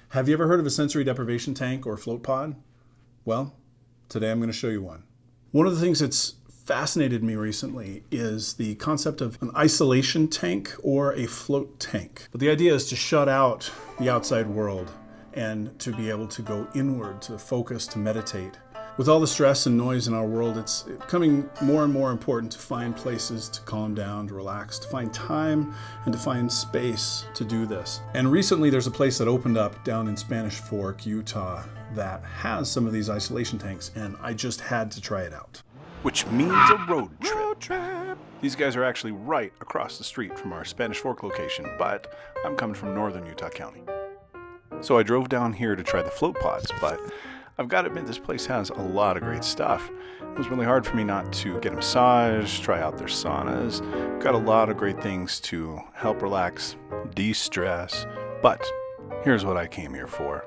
Have you ever heard of a sensory deprivation tank or float pod? Well, today I'm going to show you one. One of the things that's fascinated me recently is the concept of an isolation tank or a float tank. But the idea is to shut out the outside world and to be able to go inward, to focus, to meditate. With all the stress and noise in our world, it's becoming more and more important to find places to calm down, to relax, to find time and to find space to do this. And recently there's a place that opened up down in Spanish Fork, Utah, that has some of these isolation tanks, and I just had to try it out. Which means a road trip. These guys are actually right across the street from our Spanish Fork location, but I'm coming from northern Utah County. So I drove down here to try the float pods, but I've got to admit this place has a lot of great stuff. It was really hard for me not to get a massage, try out their saunas. Got a lot of great things to help relax, de-stress, but here's what I came here for.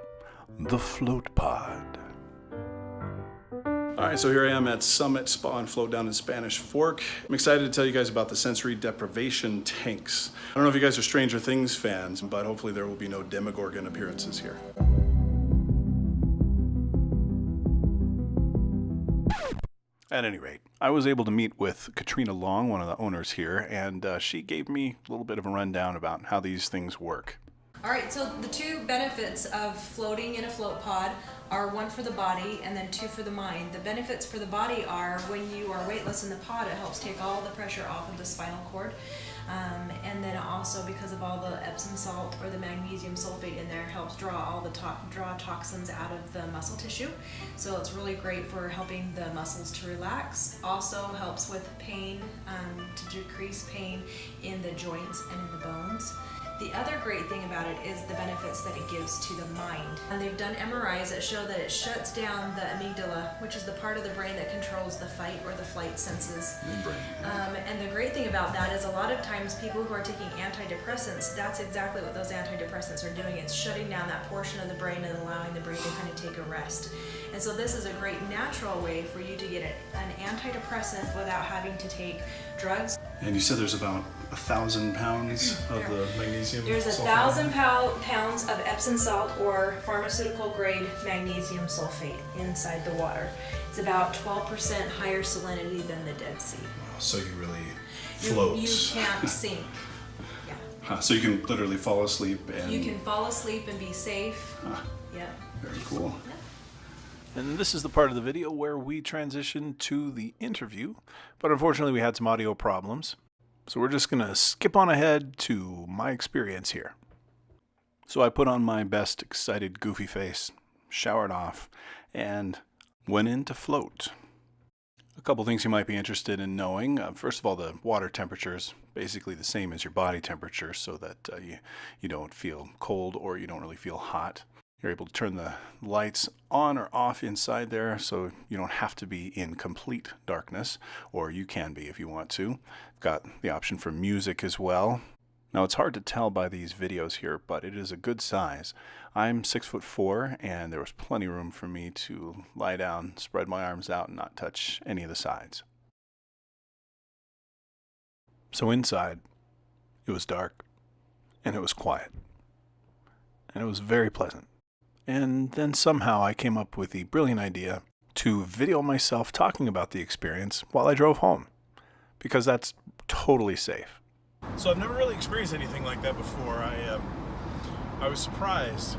The float pod. All right, so here I am at Summit Spa and Float down in Spanish Fork. I'm excited to tell you guys about the sensory deprivation tanks. I don't know if you guys are Stranger Things fans, but hopefully there will be no Demogorgon appearances here. At any rate, I was able to meet with Katrina, one of the owners here, and she gave me a little bit of a rundown about how these things work. All right, so the two benefits of floating in a float pod are one for the body and then two for the mind. The benefits for the body are when you are weightless in the pod, it helps take all the pressure off of the spinal cord. And then also because of all the Epsom salt or the magnesium sulfate in there helps draw all the toxins out of the muscle tissue. So it's really great for helping the muscles to relax. Also helps with pain, to decrease pain in the joints and in the bones. The other great thing about it is the benefits that it gives to the mind. And they've done MRIs that show that it shuts down the amygdala, which is the part of the brain that controls the fight or the flight senses. And the great thing about that is a lot of times people who are taking antidepressants, that's exactly what those antidepressants are doing. It's shutting down that portion of the brain and allowing the brain to kind of take a rest. And so this is a great natural way for you to get an antidepressant without having to take drugs. And you said there's about 1,000 pounds of the magnesium There's sulfate? 1,000 pounds of Epsom salt or pharmaceutical grade magnesium sulfate inside the water. It's about 12% higher salinity than the Dead Sea. Wow, so you really float. You can't sink. Yeah. So you can literally fall asleep and... You can fall asleep and be safe. Yeah. Very cool. Yeah. And this is the part of the video where we transition to the interview, but unfortunately we had some audio problems. So we're just going to skip on ahead to my experience here. So I put on my best excited goofy face, showered off, and went in to float. A couple things you might be interested in knowing. First of all, the water temperature is basically the same as your body temperature so that you don't feel cold or you don't really feel hot. You're able to turn the lights on or off inside there so you don't have to be in complete darkness, or you can be if you want to. Got the option for music as well. Now it's hard to tell by these videos here, but it is a good size. I'm 6'4", and there was plenty of room for me to lie down, spread my arms out, and not touch any of the sides. So inside, it was dark, and it was quiet, and it was very pleasant. And then somehow I came up with the brilliant idea to video myself talking about the experience while I drove home, because that's totally safe. So I've never really experienced anything like that before. I was surprised.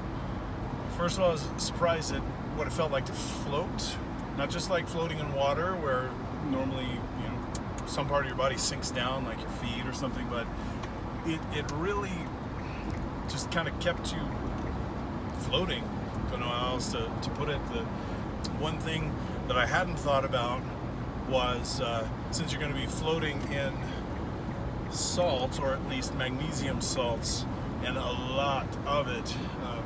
First of all, I was surprised at what it felt like to float. Not just like floating in water where normally, some part of your body sinks down like your feet or something, but it really just kind of kept you floating. Don't know how else to put it. The one thing that I hadn't thought about was since you're going to be floating in salt, or at least magnesium salts, and a lot of it,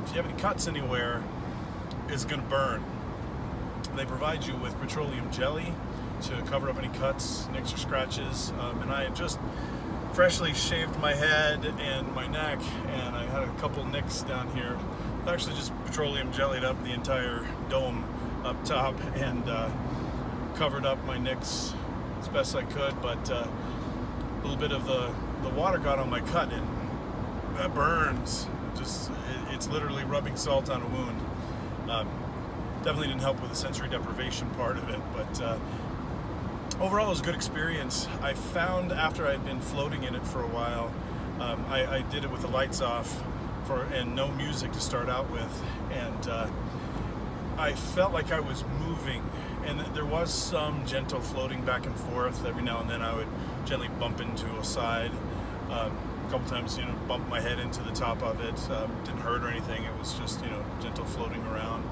if you have any cuts anywhere, it's going to burn. They provide you with petroleum jelly to cover up any cuts, nicks, or scratches, and I had just freshly shaved my head and my neck, and I had a couple nicks down here. Actually just petroleum jellied up the entire dome up top and covered up my nicks as best I could, but a little bit of the water got on my cut, and that burns. it's literally rubbing salt on a wound. Definitely didn't help with the sensory deprivation part of it, but overall it was a good experience. I found after I'd been floating in it for a while, I did it with the lights off and no music to start out with, and I felt like I was moving, and there was some gentle floating back and forth. Every now and then I would gently bump into a side. A couple times, bump my head into the top of it. Didn't hurt or anything. It was just, gentle floating around.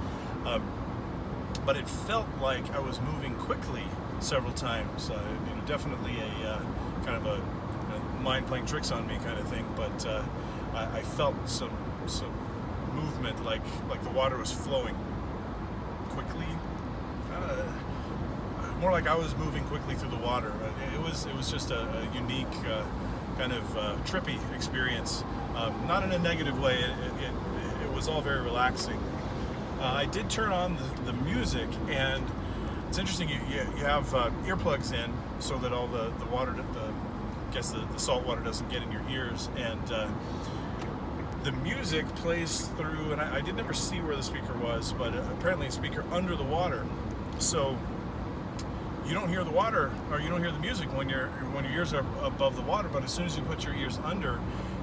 But it felt like I was moving quickly several times. Definitely a kind of a mind playing tricks on me kind of thing. But I felt some movement, like the water was flowing quickly. More like I was moving quickly through the water. It was just a unique kind of trippy experience. Not in a negative way. It was all very relaxing. I did turn on the music, and it's interesting. You have earplugs in so that all the water, the salt water doesn't get in your ears, and the music plays through. And I did never see where the speaker was, but apparently a speaker under the water. So you don't hear the water, or you don't hear the music when your ears are above the water. But as soon as you put your ears under,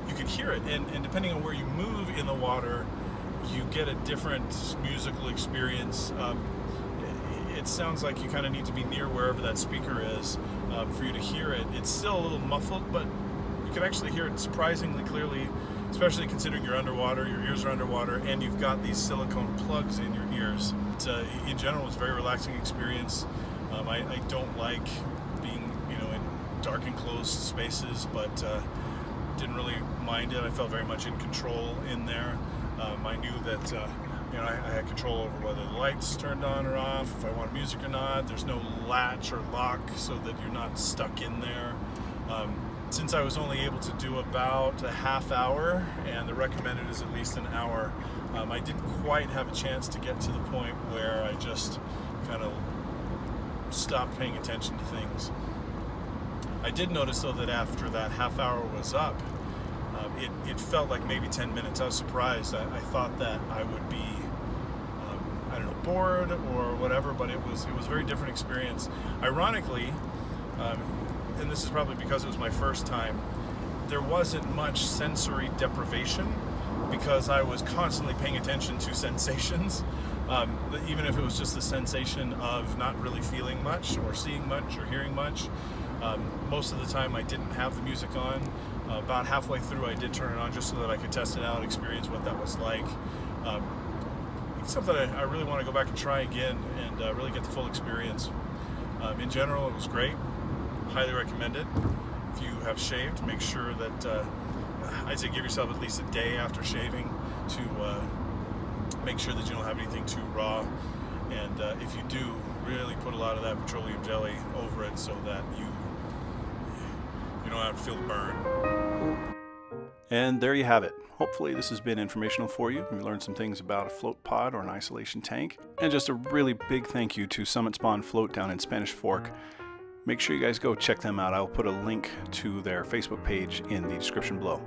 you can hear it. And depending on where you move in the water, you get a different musical experience. It sounds like you kind of need to be near wherever that speaker is for you to hear it. It's still a little muffled, but you can actually hear it surprisingly clearly, especially considering you're underwater, your ears are underwater, and you've got these silicone plugs in your ears. In general, it's a very relaxing experience. I don't like being, in dark enclosed spaces, but didn't really mind it. I felt very much in control in there. I knew that I had control over whether the lights turned on or off, if I wanted music or not. There's no latch or lock so that you're not stuck in there. Since I was only able to do about a half hour, and the recommended is at least an hour, I didn't quite have a chance to get to the point where I just kind of stopped paying attention to things. I did notice, though, that after that half hour was up, it felt like maybe 10 minutes. I was surprised. I thought that I would be, bored or whatever, but it was a very different experience. Ironically, and this is probably because it was my first time, there wasn't much sensory deprivation because I was constantly paying attention to sensations. Even if it was just the sensation of not really feeling much or seeing much or hearing much. Most of the time I didn't have the music on. About halfway through I did turn it on just so that I could test it out, experience what that was like. It's something I really want to go back and try again and really get the full experience. In general, it was great. Highly recommend it. If you have shaved, make sure that I'd say give yourself at least a day after shaving to make sure that you don't have anything too raw, and if you do, really put a lot of that petroleum jelly over it so that you don't have to feel the burn. And there you have it. Hopefully this has been informational for you. You learned some things about a float pod or an isolation tank. And just a really big thank you to Summit Spawn Float down in Spanish Fork. Make sure you guys go check them out. I'll put a link to their Facebook page in the description below.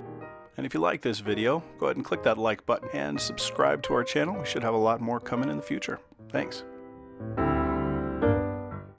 And if you like this video, go ahead and click that like button and subscribe to our channel. We should have a lot more coming in the future. Thanks.